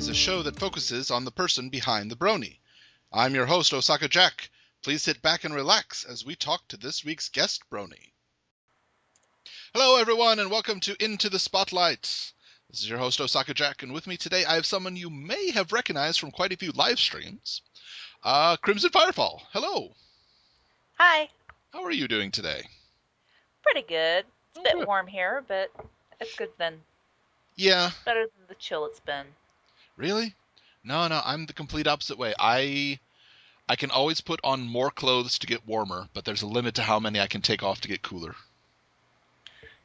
is a show that focuses on the person behind the Brony. I'm your host, OsakaJack. Please sit back and relax as we talk to this week's guest, Brony. Hello, everyone, and welcome to Into the Spotlight. This is your host, OsakaJack, and with me today I have someone you may have recognized from quite a few live streams. Crimson Firefall. Hello. Hi. How are you doing today? Pretty good. It's a bit Good. warm here, but it's good then. Yeah. Better than the chill it's been. Really? No, I'm the complete opposite way. I can always put on more clothes to get warmer, but there's a limit to how many I can take off to get cooler.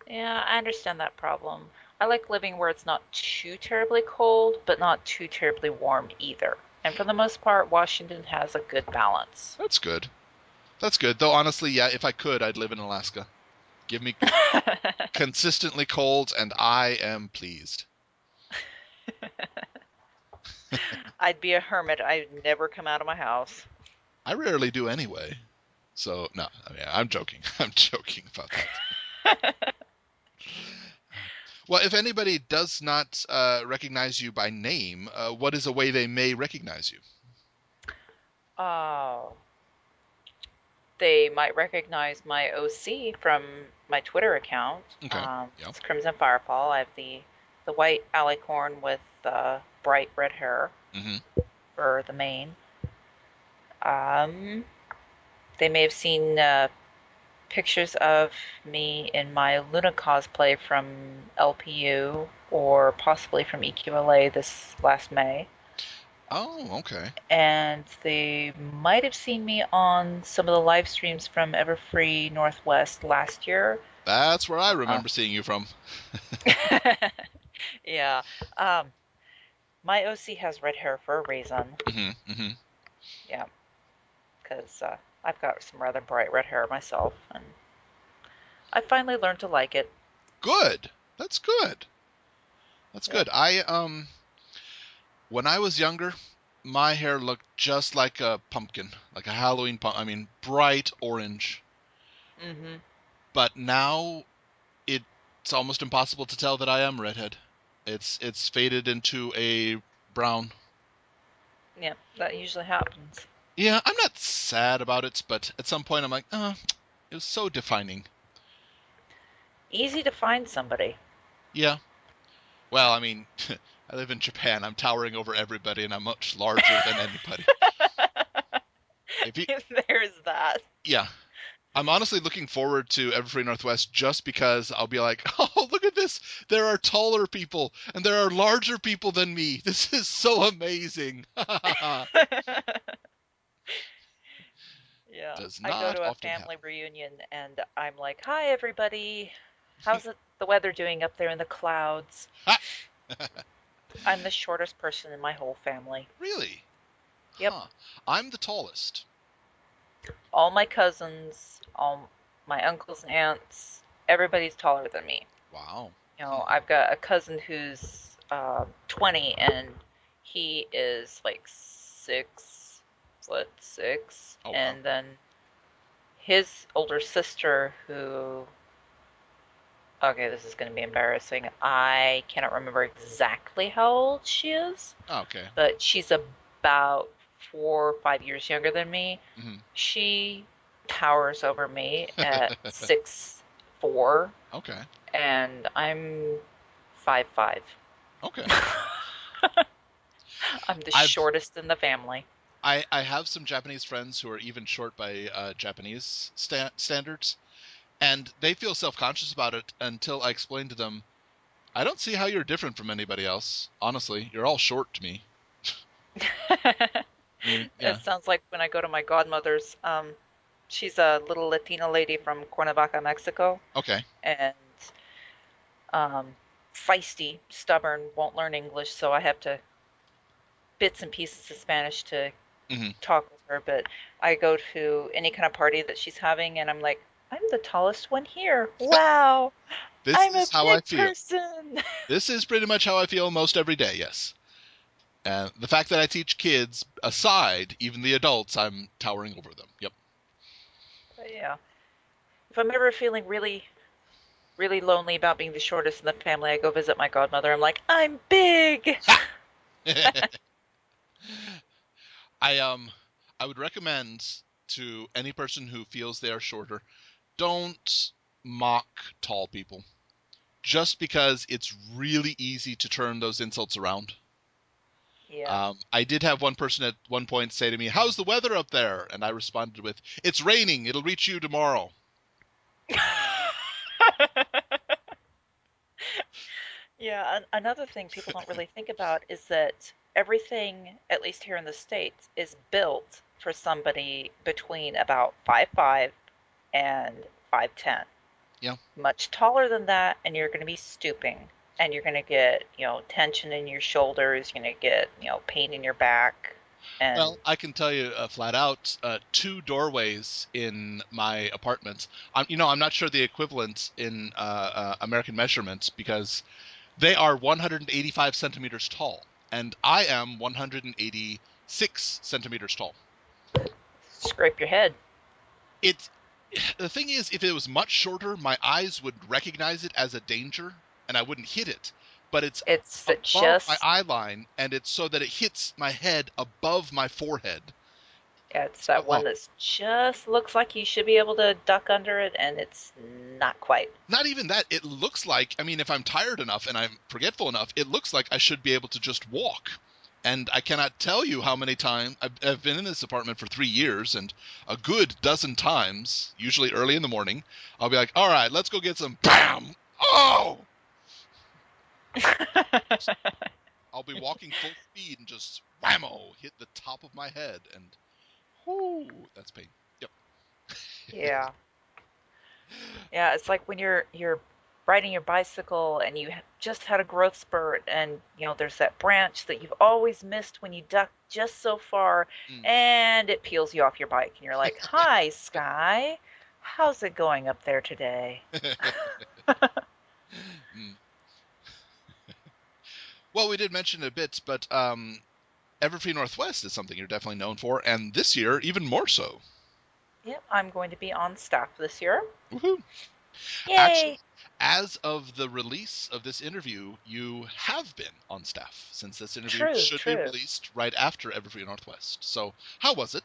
Yeah, I understand that problem. I like living where it's not too terribly cold, but not too terribly warm either. And for the most part, Washington has a good balance. That's good. That's good. Though honestly, yeah, if I could, I'd live in Alaska. Give me consistently cold and I am pleased. I'd be a hermit. I'd never come out of my house. I rarely do anyway. So, no, I mean, I'm joking. I'm joking about that. Well, if anybody does not recognize you by name, what is a way they may recognize you? Oh. They might recognize my OC from my Twitter account. Okay. Yeah. It's Crimson Firefall. I have the white alicorn with bright red hair Mm-hmm. for the main. They may have seen pictures of me in my Luna cosplay from LPU or possibly from EQLA this last May. Oh, okay. And they might have seen me on some of the live streams from Everfree Northwest last year. That's where I Uh, remember seeing you from. yeah. Um, my OC has red hair for a reason. Mm-hmm. Mm-hmm. Yeah, because I've got some rather bright red hair myself, and I finally learned to like it. Good. That's good. That's Yep. good. When I was younger, my hair looked just like a pumpkin, like a Halloween pumpkin. I mean, bright orange. Mm-hmm. But now it's almost impossible to tell that I am redhead. It's faded into a brown. Yeah, that usually happens. Yeah, I'm not sad about it, but at some point I'm like, it was so defining. Easy to find somebody. Yeah. Well, I mean, I live in Japan. I'm towering over everybody, and I'm much larger than anybody. If you, There's that. yeah, I'm honestly looking forward to Everfree Northwest just because I'll be like, oh, look at this. There are taller people and there are larger people than me. This is so amazing. Yeah, Does I go not to a often family happen. reunion and I'm like, "Hi, everybody. How's the weather doing up there in the clouds?" Ha! I'm the shortest person in my whole family. Really? Yep. Huh. I'm the tallest. All my cousins, all my uncles and aunts, everybody's taller than me. Wow. I've got a cousin who's 20 and he is like 6'6", Oh, wow. and then his older sister who, okay, this is going to be embarrassing. I cannot remember exactly how old she is, Oh, okay. but she's about 4 or 5 years younger than me. Hmm. She towers over me at 6'4", Okay. and I'm 5'5". Okay. I'm the I've shortest in the family. I have some Japanese friends who are even short by Japanese standards, and they feel self-conscious about it until I explain to them, I don't see how you're different from anybody else. Honestly, you're all short to me. It Yeah. sounds like when I go to my godmother's. She's a little Latina lady from Cuernavaca, Mexico, Okay. and um, feisty, stubborn, won't learn English, so I have to bits and pieces of Spanish to Hmm. talk with her. But I go to any kind of party that she's having, and I'm like, I'm the tallest one here. Wow, This I'm a is how I big feel. person. This is pretty much how I feel most every day, yes. And the fact that I teach kids aside, even the adults, I'm towering over them. Yep. But yeah, if I'm ever feeling really, really lonely about being the shortest in the family, I go visit my godmother. I'm like, I'm big. Ha! I um I would recommend to any person who feels they are shorter, don't mock tall people. Just because it's really easy to turn those insults around. Yeah. I did have one person at one point say to me, "How's the weather up there?" And I responded with, "It's raining. It'll reach you tomorrow." Yeah, another thing people don't really think about is that everything, at least here in the States, is built for somebody between about 5'5" and 5'10". Yeah. Much taller than that, and you're going to be stooping, and you're going to get, tension in your shoulders, you're going to get, pain in your back, and Well, I can tell you flat out, two doorways in my apartment. I'm not sure the equivalent in American measurements because they are 185 centimeters tall, and I am 186 centimeters tall. scrape your head. It's the thing is, if it was much shorter, my eyes would recognize it as a danger, and I wouldn't hit it. But it's It's above my just, eye line, and it's so that it hits my head above my forehead. it's So, that one that's just looks like you should be able to duck under it, and it's not quite. not even that. It looks like, I mean, if I'm tired enough and I'm forgetful enough, it looks like I should be able to just walk. And I cannot tell you how many times I've been in this apartment for 3 years, and a good dozen times, usually early in the morning, I'll be like, all right, let's go get some BAM! Oh! I'll be walking full speed and just whammo, hit the top of my head, and whoo, that's pain. Yep. Yeah. Yeah, it's like when you're riding your bicycle and you just had a growth spurt, and there's that branch that you've always missed when you duck just so far, Mm. and it peels you off your bike, and you're like, "Hi, Sky. How's it going up there today?" Mm. Well, we did mention it a bit, but Everfree Northwest is something you're definitely known for, and this year even more so. Yep, I'm going to be on staff this year. Woohoo! Yay! Actually, as of the release of this interview, you have been on staff since this interview True, should be true. released right after Everfree Northwest. So, how was it?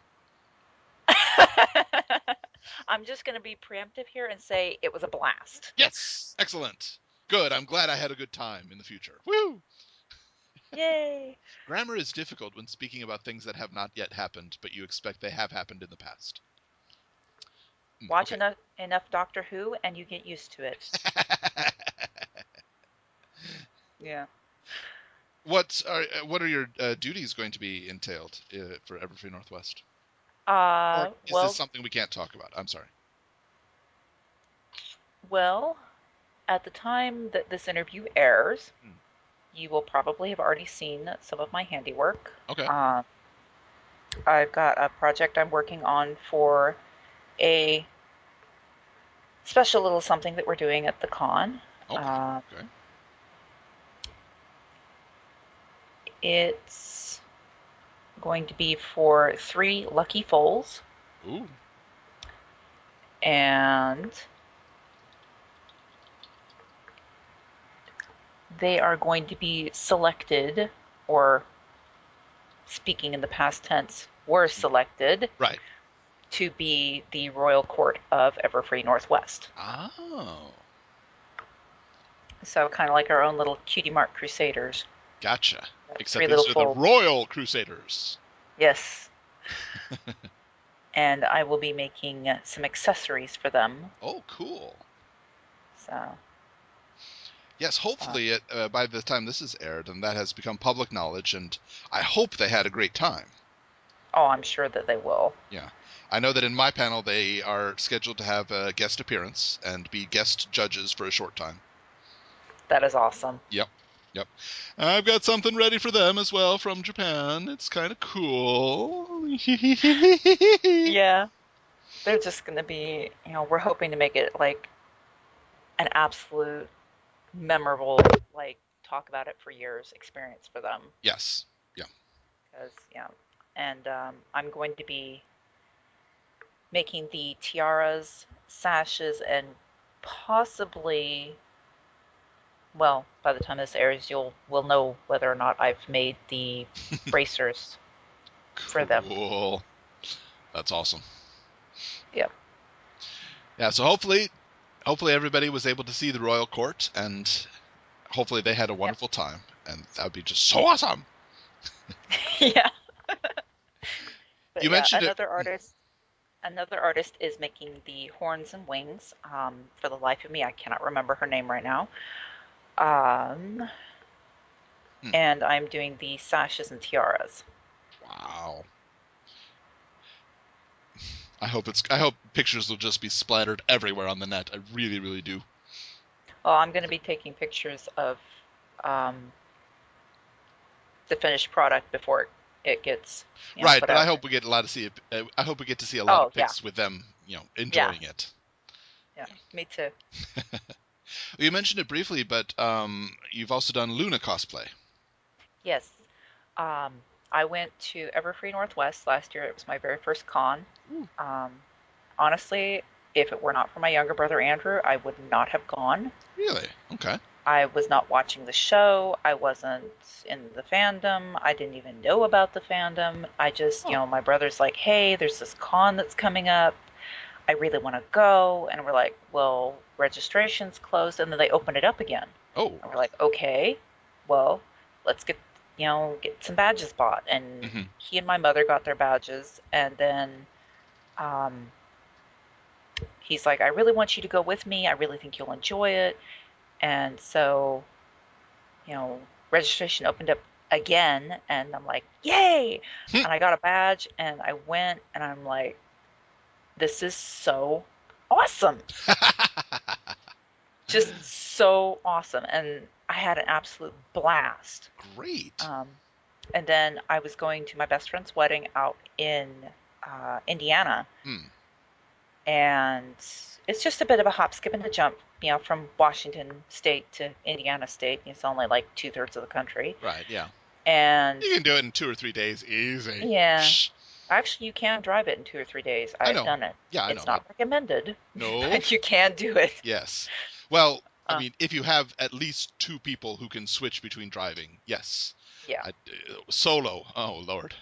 I'm just going to be preemptive here and say it was a blast. Yes, excellent. Good. I'm glad I had a good time in the future. Woo! Yay! Grammar is difficult when speaking about things that have not yet happened, but you expect they have happened in the past. Watch Okay. enough Doctor Who and you get used to it. Yeah. What are your duties going to be entailed for Everfree Northwest? Or is this Well, something we can't talk about? I'm sorry. well, at the time that this interview airs, Hmm. you will probably have already seen some of my handiwork. Okay. Uh, I've got a project I'm working on for a special little something that we're doing at the con. Okay. Uh, Okay. it's going to be for 3 lucky foals, Ooh. and they are going to be selected, or speaking in the past tense, were selected Right. to be the Royal Court of Everfree Northwest. Oh. So kind of like our own little cutie mark crusaders. Gotcha. Three Except little these are the foals. Royal Crusaders. Yes. And I will be making some accessories for them. Oh, cool. So, Yes, uh, hopefully by the time this is aired and that has become public knowledge, and I hope they had a great time. oh, I'm sure that they will. Yeah. I know that in my panel they are scheduled to have a guest appearance and be guest judges for a short time. That is awesome. Yep. Yep. I've got something ready for them as well from Japan. It's kind of cool. Yeah. They're just going to be, we're hoping to make it like an absolute memorable, like, talk about it for years experience for them. Yes. Yeah. Because, yeah. And I'm going to be making the tiaras, sashes, and possibly Well, by the time this airs, we'll know whether or not I've made the bracers for them. Cool. That's awesome. Yep. Yeah, so hopefully everybody was able to see the royal court, and hopefully they had a Yep. wonderful time, and that would be just so awesome. Yeah. But You yeah, mentioned it. another artist is making the horns and wings. For the life of me, I cannot remember her name right now. Um, Hmm, and I'm doing the sashes and tiaras. wow. I hope pictures will just be splattered everywhere on the net. I really, really do. Well, I'm going to be taking pictures of um, the finished product before it gets, Right, put but I out there. hope we get a lot to see. I hope we get to see a lot Oh of yeah, pics with them, yeah, enjoying it. yeah. Me too. You mentioned it briefly, but you've also done Luna cosplay. Yes. Um, I went to Everfree Northwest last year. It was my very first con. Ooh, Um, Honestly, if it were not for my younger brother Andrew, I would not have gone. really? Okay. I was not watching the show. I wasn't in the fandom. I didn't even know about the fandom. I just, Oh, my brother's like, hey, there's this con that's coming up. I really want to go. And we're like, well, registration's closed. And then they open it up again. oh. And we're like, okay, well, let's get some badges bought. And Hmm. he and my mother got their badges. And then um, he's like, I really want you to go with me. I really think you'll enjoy it. And so, you know, registration opened up again. And I'm like, yay. And I got a badge and I went and I'm like, this is so awesome. Just so awesome. And I had an absolute blast. Great. Um, and then I was going to my best friend's wedding out in Indiana. Hmm. And it's just a bit of a hop, skip, and a jump, from Washington State to Indiana State. It's only like two-thirds of the country. Right. Yeah. And You can do it in 2 or 3 days, easy. yeah, actually, you can drive it in 2 or 3 days. I I've know. done it. Yeah, I know. It's not recommended, No. but you can do it. Yes. Well, I Uh, mean, if you have at least two people who can switch between driving, yes. yeah, Solo. Oh Lord.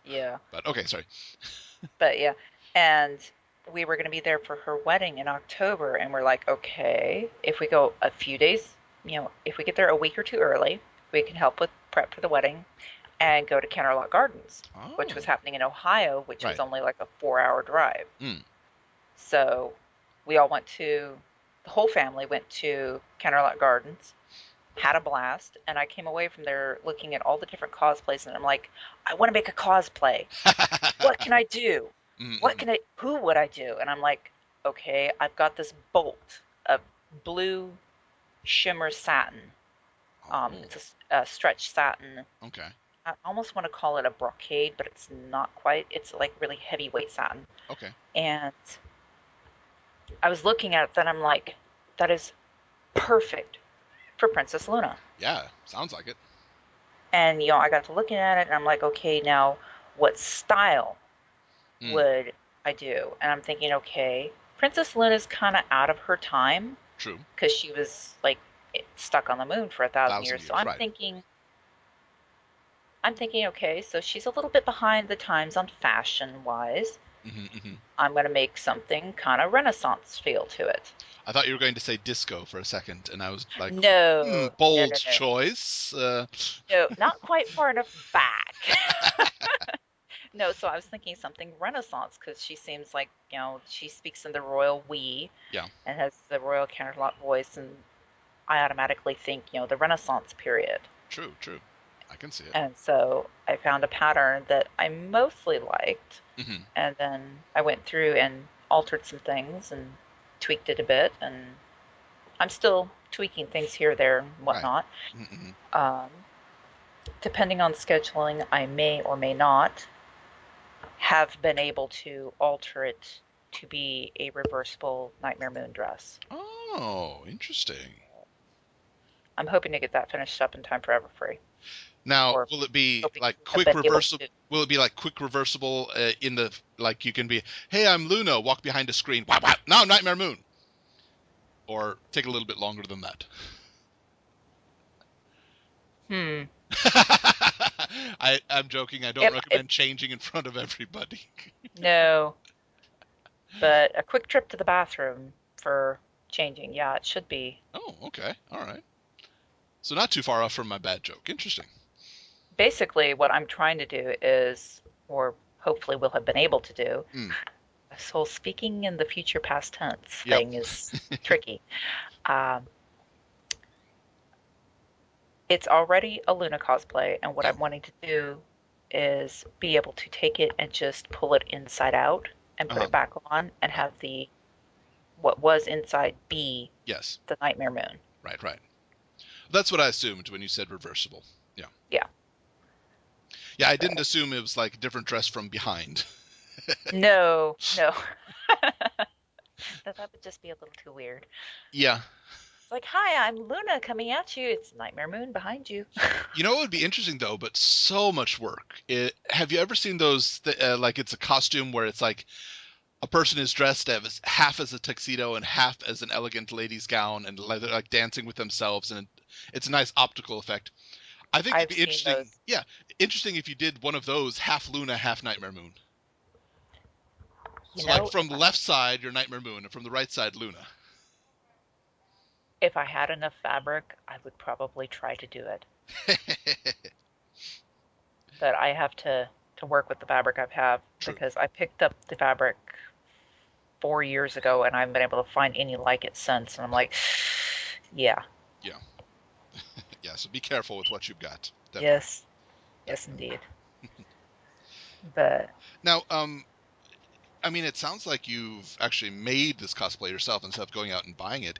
yeah. But okay, sorry. But yeah, and we were going to be there for her wedding in October, and we're like, okay, if we go a few days, if we get there a week or two early, we can help with prep for the wedding and go to Canterlot Gardens, which was Oh. happening in Ohio, which was Right. only like a 4-hour drive. Mm. So we all the whole family went to Canterlot Gardens, had a blast, and I came away from there looking at all the different cosplays, and I'm like, I want to make a cosplay. What can I do? Mm-mm. Who would I do? And I'm like, okay, I've got this bolt of blue shimmer satin. Oh. It's a stretch satin. Okay. I almost want to call it a brocade, but it's not quite. It's like really heavyweight satin. Okay. And I was looking at it, then I'm like, that is perfect for Princess Luna. Yeah. Sounds like it. And, I got to looking at it and I'm like, okay, now what style Mm. would I do? And I'm thinking, okay, Princess Luna's kind of out of her time True. because she was like stuck on the moon for 1,000 years. Thousand So years. Right. I'm thinking, okay, so she's a little bit behind the times on fashion wise. Hmm. Hmm. I'm going to make something kind of Renaissance feel to it. I thought you were going to say disco for a second, and I was like, No, no, bold no, no, choice. no, not quite far enough back. No, so I was thinking something Renaissance because she seems like, she speaks in the royal we Yeah. and has the royal Canterlot voice, and I automatically think, the Renaissance period. True. True. I can see it. And so I found a pattern that I mostly liked, Hmm. and then I went through and altered some things and tweaked it a bit, and I'm still tweaking things here, there, and Right. whatnot. Hmm. Um, Depending on scheduling, I may or may not have been able to alter it to be a reversible Nightmare Moon dress. Oh, interesting. I'm hoping to get that finished up in time for Everfree, Now, or will it be hoping like to have quick been able reversible? to. Will it be like quick reversible in the like you can be, hey, I'm Luna, walk behind a screen. Wow, wow. Now I'm Nightmare Moon. Or take a little bit longer than that. Hmm. I'm joking. I don't If recommend changing in front of everybody. no, but a quick trip to the bathroom for changing. Yeah, it should be. Oh, okay. All right. So not too far off from my bad joke. Interesting. Basically, what I'm trying to do is, or hopefully will have been able to do, Mm, this whole speaking in the future past tense yep. thing is tricky. Um, it's already a Luna cosplay, and what Yep. I'm wanting to do is be able to take it and just pull it inside out and put Uh-huh. it back on and Right. have the what was inside be Yes. the Nightmare Moon. Right, right. That's what I assumed when you said reversible. Yeah. Yeah. Yeah, I didn't But assume it was like a different dress from behind. no, no. That would just be a little too weird. Yeah. It's like, hi, I'm Luna coming at you. It's Nightmare Moon behind you. You know what would be interesting though, but so much work. Have you ever seen those like it's a costume where it's like a person is dressed as half as a tuxedo and half as an elegant lady's gown and they're like dancing with themselves and it's a nice optical effect. I think it'd I've be seen interesting. those. Yeah, interesting if you did one of those half Luna, half Nightmare Moon. You So like know, from the left side, your Nightmare Moon, and from the right side, Luna. if I had enough fabric, I would probably try to do it. But I have to work with the fabric I have True. because I picked up the fabric 4 years ago and I haven't been able to find any like it since. And I'm like, yeah, Yeah. Yeah. So be careful with what you've got. Definitely. yes, yes, Definitely. indeed. But Now, I mean, it sounds like you've actually made this cosplay yourself instead of going out and buying it.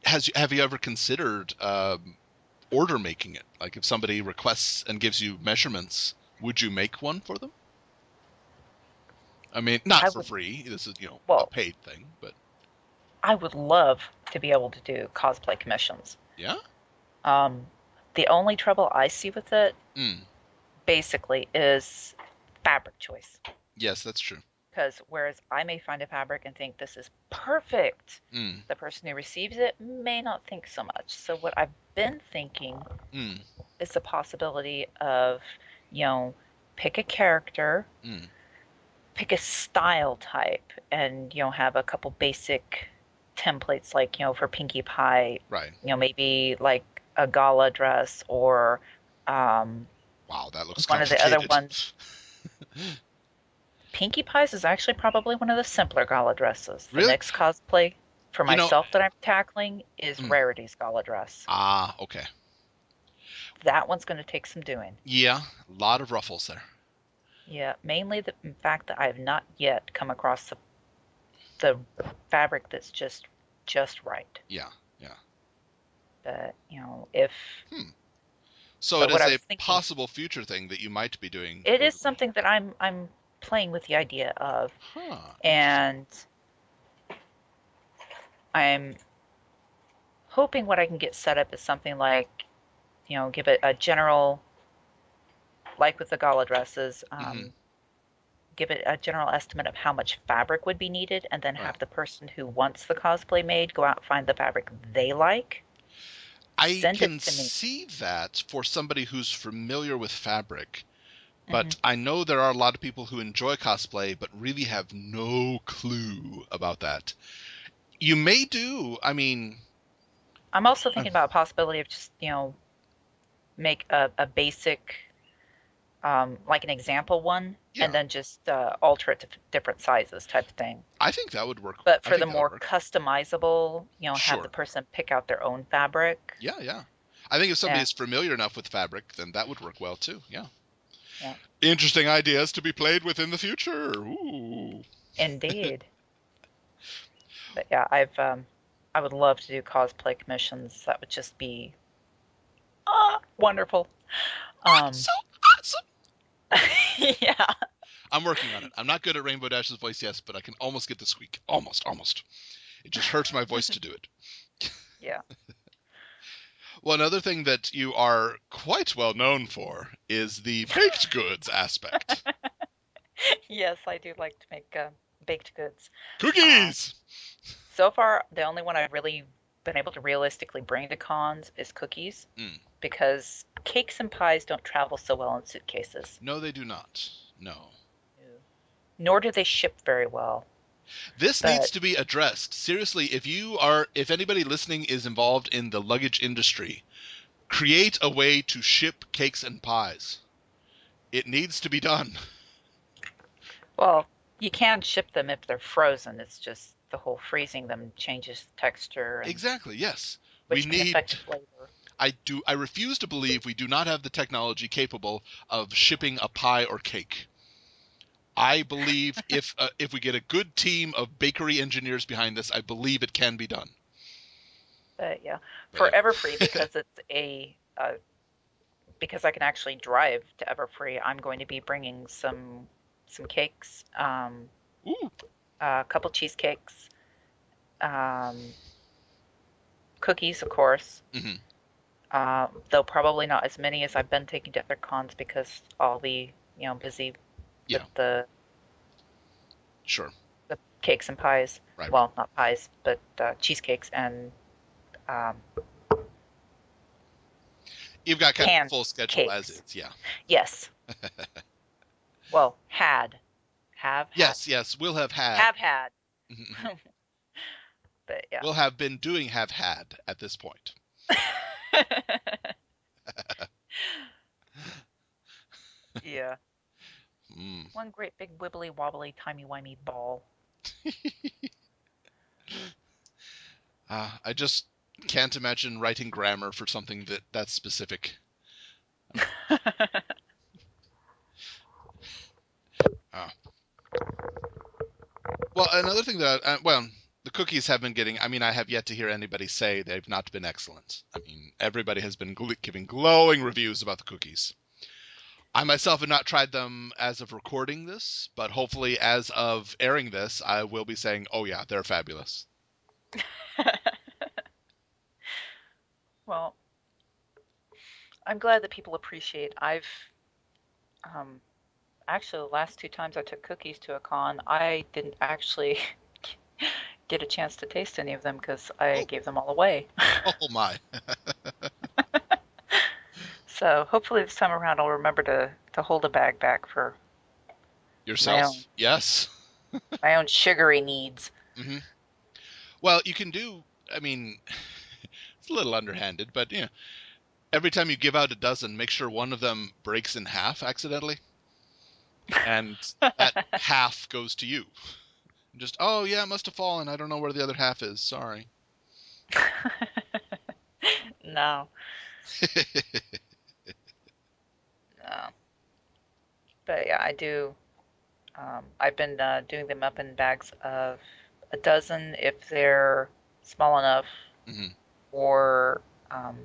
Have you ever considered order making it? Like, if somebody requests and gives you measurements, would you make one for them? I mean, not I for would, free. This is a well, paid thing, but I would love to be able to do cosplay commissions. yeah. Um, the only trouble I see with it Mm. basically is fabric choice. Yes, that's true. Because whereas I may find a fabric and think this is perfect, Mm. the person who receives it may not think so much. So what I've been thinking Mm. is the possibility of, you know, pick a character, Mm. pick a style type, and have a couple basic templates like, for Pinkie Pie, Right. maybe like a gala dress or um, Wow, that looks one of the other complicated. ones. Pinkie Pies is actually probably one of the simpler gala dresses. The Really? next cosplay for You know. myself that I'm tackling is Mm. Rarity's gala dress. Ah, okay. That one's going to take some doing. Yeah, a lot of ruffles there. Yeah, mainly the fact that I have not yet come across the fabric that's just right. Yeah, yeah. But if Hmm. So it but what is I a was thinking, possible future thing that you might be doing. it is something that I'm playing with the idea of, Huh. Interesting. and I'm hoping what I can get set up is something like, give it a general, like with the gala dresses, Hmm. give it a general estimate of how much fabric would be needed, and then Right. have the person who wants the cosplay made go out and find the fabric they like, I send it can to me. see that for somebody who's familiar with fabric, Hmm. but I know there are a lot of people who enjoy cosplay but really have no clue about that. You may do. I mean, I'm also uh, thinking about a possibility of just, make a basic, like an example one, and yeah, then just alter it to different sizes type of thing. I think that would work. But I for the think that would more work. customizable, have the Sure. person pick out their own fabric. Yeah, yeah. I think if somebody Yeah, is familiar enough with fabric, then that would work well too. Yeah. yeah, Interesting ideas to be played with in the future. Ooh. indeed. But yeah, I would love to do cosplay commissions. That would just be wonderful. Um, So awesome. yeah, I'm working on it. I'm not good at Rainbow Dash's voice, yes, but I can almost get the squeak. Almost, almost. It just hurts my voice to do it. yeah. Well, another thing that you are quite well known for is the baked goods aspect. Yes, I do like to make baked goods. Um, Cookies! so far, the only one I've really been able to realistically bring to cons is cookies, Mm. because cakes and pies don't travel so well in suitcases. No, they do not. No. Nor do they ship very well. This But needs to be addressed. Seriously, if anybody listening is involved in the luggage industry, create a way to ship cakes and pies. It needs to be done. well, you can ship them if they're frozen. It's just the whole freezing them changes the texture, and Exactly, yes. We which can need affect the flavor. I refuse to believe we do not have the technology capable of shipping a pie or cake. I believe if we get a good team of bakery engineers behind this, I believe it can be done. But yeah, But for yeah. Everfree, because it's because I can actually drive to Everfree, I'm going to be bringing some cakes, Ooh. a couple cheesecakes, um, cookies, of course. Hmm. Though probably not as many as I've been taking to other cons because I'll be, busy with Yeah, sure. the cakes and pies. Right, right. Well, not pies, but cheesecakes and um, You've got kind of a pan full schedule as cakes. is, yeah. Yes. Well, Yes, yes, we'll have had. have had. Mhm. But yeah. We'll have been doing have had at this point. Yeah. Mm. One great big wibbly wobbly timey wimey ball. I just can't imagine writing grammar for something that's specific. Uh, well, another thing the cookies have been getting. I mean, I have yet to hear anybody say they've not been excellent. I mean, everybody has been giving glowing reviews about the cookies. I myself have not tried them as of recording this, but hopefully, as of airing this, I will be saying, "Oh yeah, they're fabulous." Well, I'm glad that people appreciate. I've um, actually the last two times I took cookies to a con, I didn't actually get a chance to taste any of them because I Oh, gave them all away. oh my! So hopefully this time around I'll remember to hold a bag back for my own Yourself? Yes. my own sugary needs. Hmm. Well, you can do. I mean, it's a little underhanded, but every time you give out a dozen, make sure one of them breaks in half accidentally, and that half goes to you. Just, oh yeah, it must have fallen. I don't know where the other half is. Sorry. No, no. But yeah, I do. I've been doing them up in bags of a dozen if they're small enough, Hmm. or um,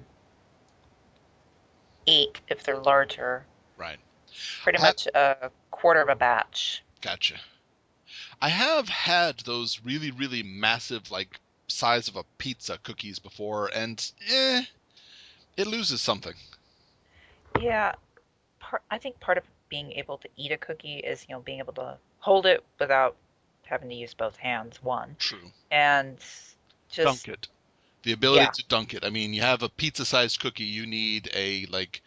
eight if they're larger. Right. Pretty I have, much a quarter of a batch. gotcha. I have had those really, really massive, like size of a pizza cookies before, and it loses something. Yeah, I think part of being able to eat a cookie is, being able to hold it without having to use both hands, one. True. And Dunk just, it. The ability yeah, to dunk it. I mean, you have a pizza-sized cookie, you need a like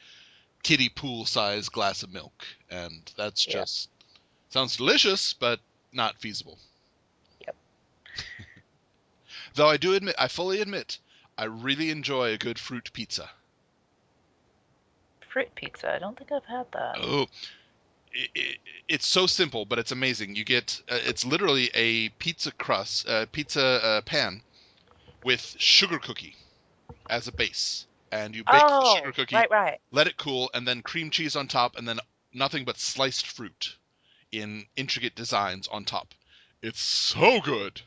kiddie pool-sized glass of milk, and that's yeah, just sounds delicious, but not feasible. yep. Though I fully admit, I really enjoy a good fruit pizza. Fruit pizza. I don't think I've had that. Oh, it's so simple, but it's amazing. It's literally a pizza crust, pizza pan with sugar cookie as a base, and you bake the sugar Oh, cookie, right, right. let it cool, and then cream cheese on top, and then nothing but sliced fruit in intricate designs on top. It's so good.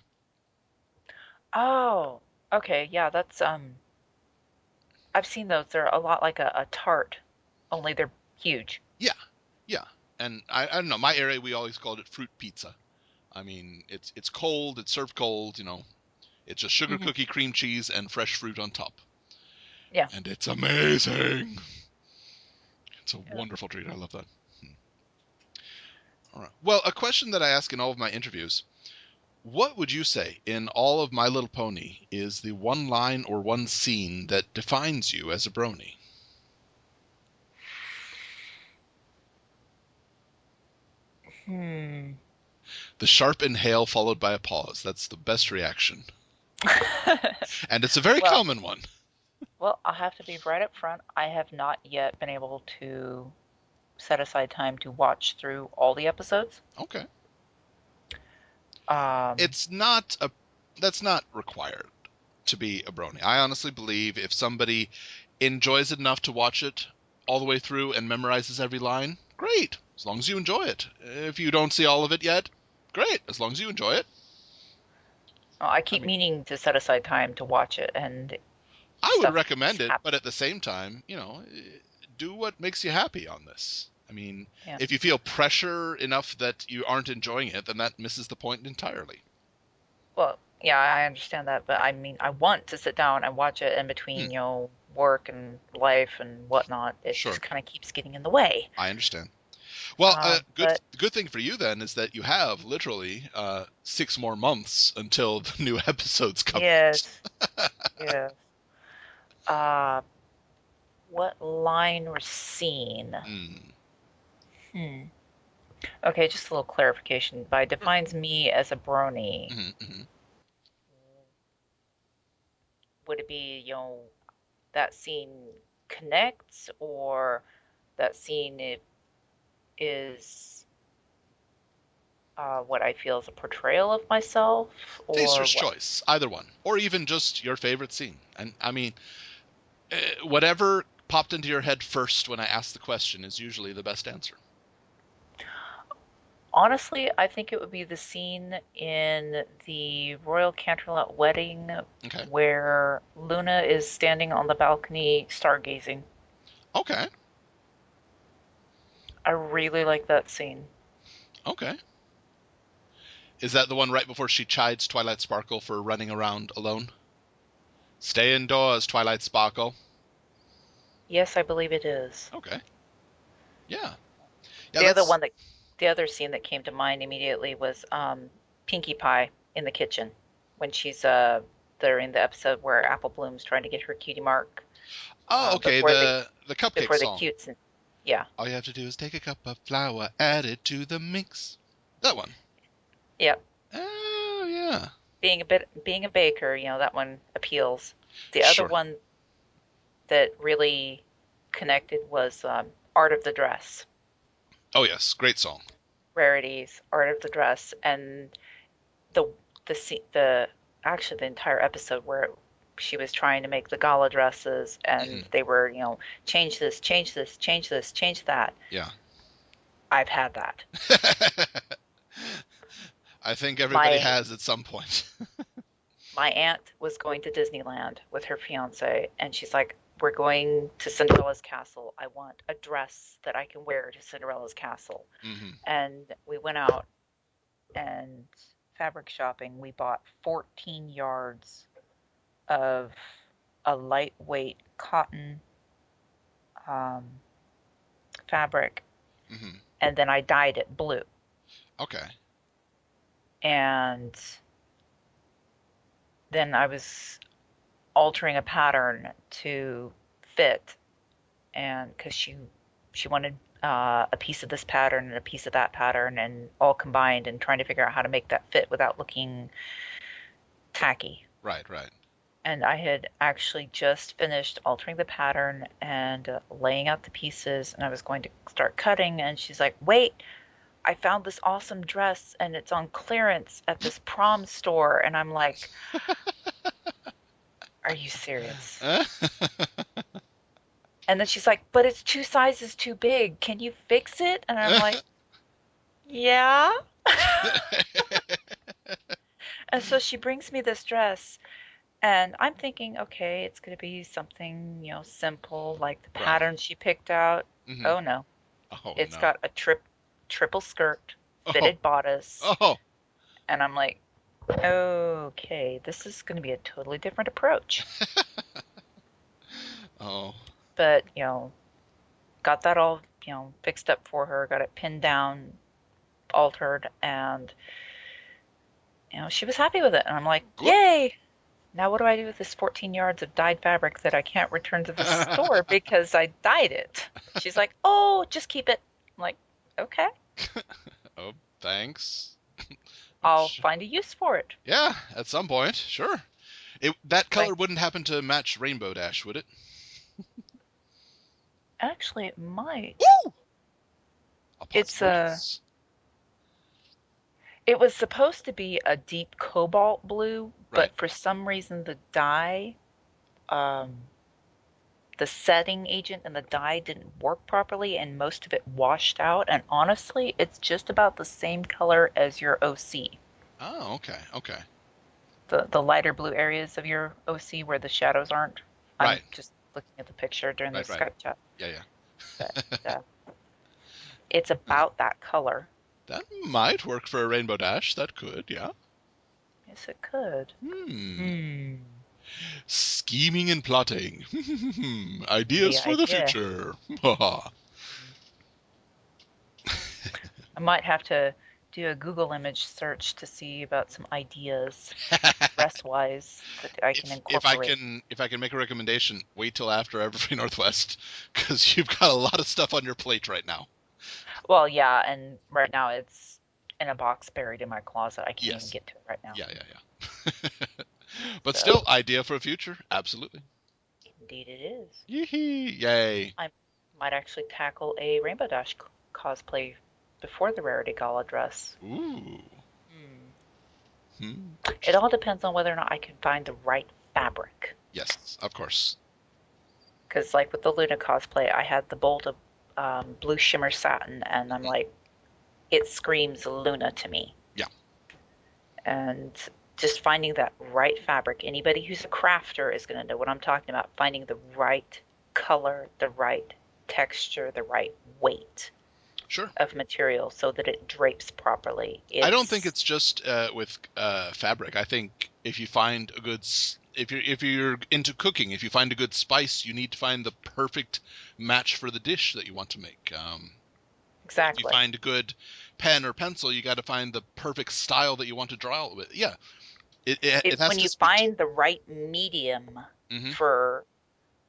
Oh, okay. Yeah, that's I've seen those. They're a lot like a tart, only they're huge. Yeah, yeah. And I don't know. My area we always called it fruit pizza. I mean, it's cold. It's served cold. It's just sugar Hmm. cookie, cream cheese, and fresh fruit on top, Yeah. and it's amazing. It's a Yeah. wonderful treat. I love that. Hmm. All right. Well, a question that I ask in all of my interviews: What would you say in all of My Little Pony is the one line or one scene that defines you as a brony? The sharp inhale followed by a pause. That's the best reaction. And it's a very Well, common one. well, I'll have to be right up front. I have not yet been able to set aside time to watch through all the episodes. Okay. Um, It's not a That's not required to be a brony. I honestly believe if somebody enjoys it enough to watch it all the way through and memorizes every line, great, as long as you enjoy it. If you don't see all of it yet, great, as long as you enjoy it. I I keep mean, meaning to set aside time to watch it, and I would stuff keeps recommend it, but happening. at the same time, do what makes you happy on this. I mean, Yeah. if you feel pressure enough that you aren't enjoying it, then that misses the point entirely. Well, yeah, I understand that, but I mean, I want to sit down and watch it in Hmm, between, work and life and whatnot. It sure, just kind of keeps getting in the way. I understand. Well, good But good thing for you then is that you have literally 6 more months until the new episodes come yes, out. yes. Uh, what line or scene? Hmm. Hmm. Okay, just a little clarification. By Sure. defines me as a brony, Hmm, hmm. would it be, that scene connects, or that scene is what I feel is a portrayal of myself, or Taster's what? choice, either one, or even just your favorite scene. And I mean, whatever popped into your head first when I asked the question is usually the best answer. Honestly, I think it would be the scene in the Royal Canterlot wedding Okay. where Luna is standing on the balcony stargazing. Okay. I really like that scene. Okay. Is that the one right before she chides Twilight Sparkle for running around alone? Stay indoors, Twilight Sparkle. Yes, I believe it is. Okay. Yeah. Yeah, The other that's one that, the other scene that came to mind immediately was Pinkie Pie in the kitchen when she's during the episode where Apple Bloom's trying to get her cutie mark Oh, okay, before the cupcake the song. cutes and yeah, All you have to do is take a cup of flour, add it to the mix. That one. yeah. Oh, yeah. Being a baker, that one appeals. The other Sure. one that really connected was Art of the Dress, Oh, yes, great song. Rarities, Art of the Dress, and the the actually the entire episode where she was trying to make the gala dresses and Hmm. they were, change this, change this, change this, change that. Yeah. I've had that. I think everybody My has at some point. my aunt was going to Disneyland with her fiance, and she's like, "We're going to Cinderella's castle. I want a dress that I can wear to Cinderella's castle." Hmm. And we went out and fabric shopping. We bought 14 yards of a lightweight cotton um, fabric, Hmm. and then I dyed it blue. Okay. And then I was altering a pattern to fit, and because she wanted a piece of this pattern and a piece of that pattern, and all combined, and trying to figure out how to make that fit without looking tacky. Right, right. And I had actually just finished altering the pattern and laying out the pieces, and I was going to start cutting, and she's like, "Wait, I found this awesome dress and it's on clearance at this prom store." And I'm like, "Are you serious?" And then she's like, "But it's two sizes too big. Can you fix it?" And I'm like, "Yeah." And so she brings me this dress, and I'm thinking, okay, it's going to be something, simple like the Right. pattern she picked out. Hmm. Oh no. Oh, It's no. got a triple skirt, Oh, fitted bodice, oh. and I'm like, okay, this is going to be a totally different approach. Oh. But, got that all, fixed up for her, got it pinned down, altered, and she was happy with it. And I'm like, Good. yay! Now what do I do with this 14 yards of dyed fabric that I can't return to the store because I dyed it? She's like, oh, just keep it. I'm like, okay, Oh, thanks. I'll find a use for it. Yeah, at some point, sure. That color Like, wouldn't happen to match Rainbow Dash, would it? actually, it might. Woo! A It's possibilities. it was supposed to be a deep cobalt blue, Right. but for some reason the dye, um, the setting agent and the dye didn't work properly, and most of it washed out. And honestly, it's just about the same color as your OC. Oh, okay, okay. The lighter blue areas of your OC where the shadows aren't. I'm Right, just looking at the picture during the right. Skype chat, Yeah. but uh, it's Huh. about that color. That might work for a Rainbow Dash. That could, yeah. Yes, it could. Hmm. Hmm. Scheming and plotting. Ideas The for the idea. future. Haha. I might have to do a Google image search to see about some ideas dress wise that I can incorporate. If I can make a recommendation, wait till after Everfree Northwest, because you've got a lot of stuff on your plate right now. Well, yeah, and right now it's in a box buried in my closet. I can't even Yes. get to it right now. Yeah. But So, still, idea for a future, absolutely. indeed it is. Yee yay. I might actually tackle a Rainbow Dash cosplay before the Rarity Gala dress. Ooh. Hmm. Hmm. It all depends on whether or not I can find the right fabric. Yes, of course. Because, like with the Luna cosplay, I had the bolt of blue shimmer satin, and I'm Mhm. like, it screams Luna to me. Yeah, And just finding that right fabric. Anybody who's a crafter is going to know what I'm talking about. Finding the right color, the right texture, the right weight sure. of material so that it drapes properly. I don't think It's it's just with fabric. I think if you find a good, if you're into cooking, if you find a good spice, you need to find the perfect match for the dish that you want to make. If you exactly. find a good pen or pencil, you got to find the perfect style that you want to draw it with. Yeah, it It's has when to you speak to find the right medium you. Hmm. for,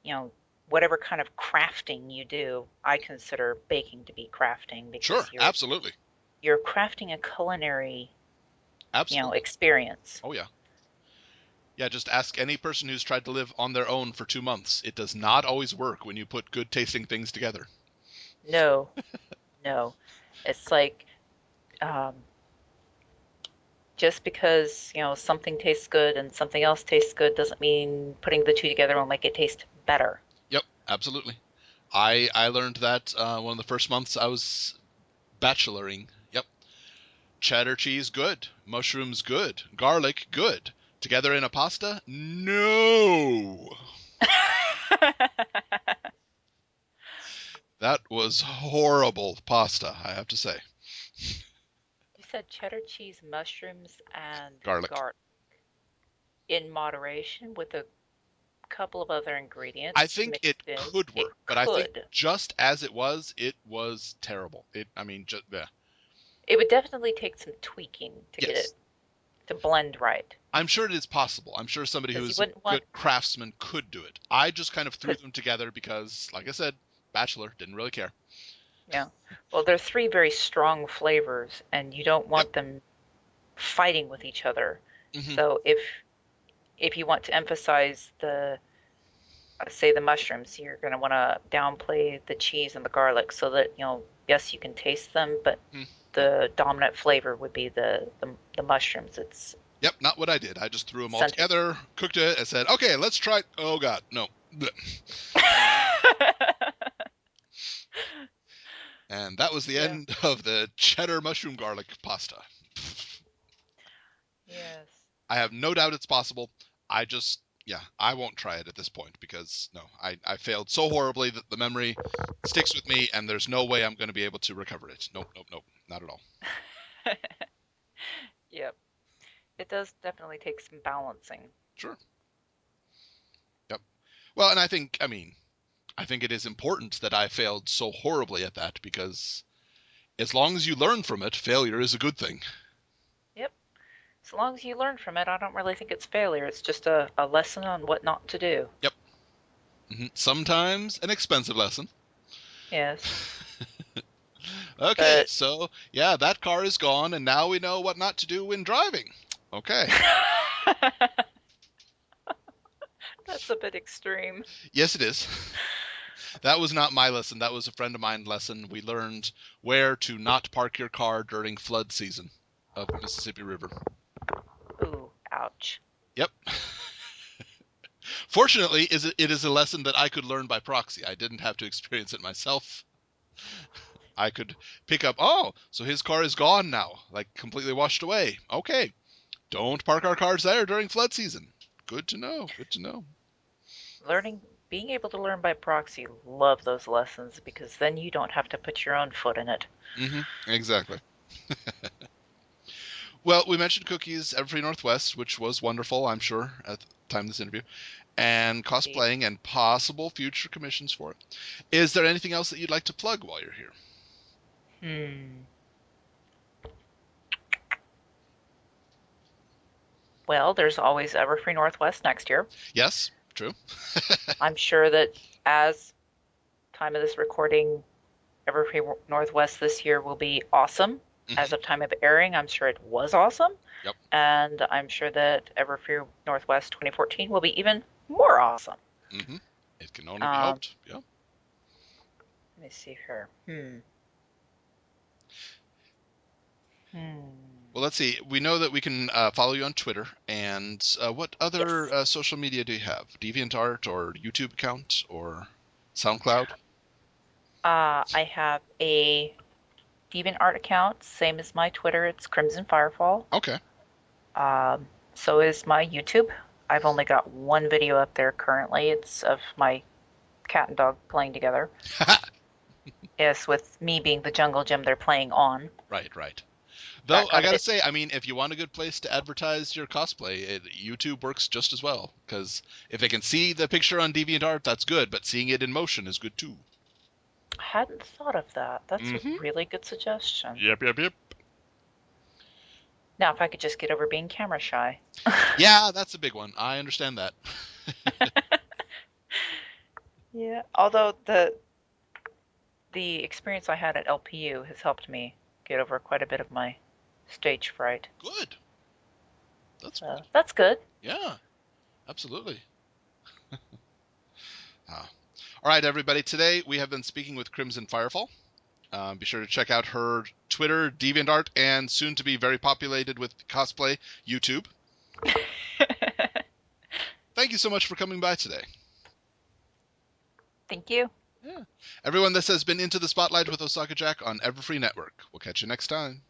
you know, whatever kind of crafting you do. I consider baking to be crafting Sure, because absolutely, you're crafting a culinary, absolutely. experience. Oh yeah. Yeah, just ask any person who's tried to live on their own for 2 months. It does not always work when you put good tasting things together. No, no. It's like, um, just because, something tastes good and something else tastes good doesn't mean putting the two together will make it taste better. Yep, absolutely. I learned that one of the first months I was bacheloring. Yep, cheddar cheese good, mushrooms good, garlic good. Together in a pasta? No. That was horrible pasta, I have to say. You said cheddar cheese, mushrooms, and Garlic. garlic in moderation with a couple of other I ingredients think mixed it in. could It work, but I think could. just it was terrible. I mean, just yeah. It would definitely take some tweaking to get Yes. it to blend right. I'm sure it is possible. I'm sure somebody Because you who's a wouldn't want, good craftsman could do it. I just kind of threw because, them together because, like I said, bachelor, didn't really care. well, they're three very strong flavors, and you don't Yep. want them fighting with each other. Hmm. So if you want to emphasize say the mushrooms, you're going to want to downplay the cheese and the garlic so that, yes, you can taste them, but the dominant flavor would be the mushrooms. It's Yep, not what I did. I just threw them all scented. together, cooked it, and said, okay, let's try it. Oh, God, no. And that was the Yeah. end of the cheddar mushroom garlic pasta. Yes. I have no doubt it's possible. I just, yeah, I won't try it at this point because, no, I failed so horribly that the memory sticks with me and there's no way I'm going to be able to recover it. Nope, not at all. Yep. It does definitely take some balancing. Sure. Yep. Well, and I think it is important that I failed so horribly at that because as long as you learn from it, failure is a good thing. Yep. As long as you learn from it, I don't really think it's failure. It's just a lesson on what not to do. Yep. Sometimes an expensive lesson. Yes. Okay, But so yeah, that car is gone, and now we know what not to do when driving. Okay. that's a bit extreme. Yes, it is. That was not my lesson. That was a friend of mine's lesson. We learned where to not park your car during flood season of the Mississippi River. Ooh, ouch. Yep. Fortunately, it is a lesson that I could learn by proxy. I didn't have to experience it myself. I could pick up, oh, so his car is gone now, like completely washed away. Okay, don't park our cars there during flood season. Good to know. Good to know. Being able to learn by proxy, love those lessons because then you don't have to put your own foot in it. Exactly. Well, we mentioned cookies, Everfree Northwest, which was wonderful, I'm sure, at the time of this interview, and Indeed. cosplaying and possible future commissions for it. Is there anything else that you'd like to plug while you're here? Hmm. Well, there's always Everfree Northwest next year. Yes, true. I'm sure that as time of this recording, Everfree Northwest this year will be awesome. As of time of airing, I'm sure it was awesome. Yep. And I'm sure that Everfree Northwest 2014 will be even more awesome. It can only be Um, hoped. Yeah. Let me see here. Well, let's see. We know that we can follow you on Twitter, and what Yes. other social media do you have? DeviantArt or YouTube account or SoundCloud? I have a DeviantArt account, same as my Twitter. It's Crimson Firefall. Okay. So is my YouTube. I've only got one video up there currently. It's of my cat and dog playing together. Yes, with me being the jungle gym they're playing on. Right, right. Though That I kind of gotta it. say, I mean, if you want a good place to advertise your cosplay, YouTube works just as well. Because if they can see the picture on DeviantArt, that's good. But seeing it in motion is good too. I hadn't thought of that. That's a Mm-hmm. really good suggestion. Yep, yep, yep. Now, if I could just get over being camera shy. Yeah, that's a big one. I understand that. Yeah. Although the experience I had at LPU has helped me get over quite a bit of my stage fright. Good. That's good. So that's good. Yeah, absolutely. Ah. All right, everybody. Today we have been speaking with Crimson Firefall. Be sure to check out her Twitter, DeviantArt, and soon to be very populated with cosplay YouTube. Thank you so much for coming by today. Thank you. Yeah. Everyone, this has been Into the Spotlight with OsakaJack on Everfree Network. We'll catch you next time.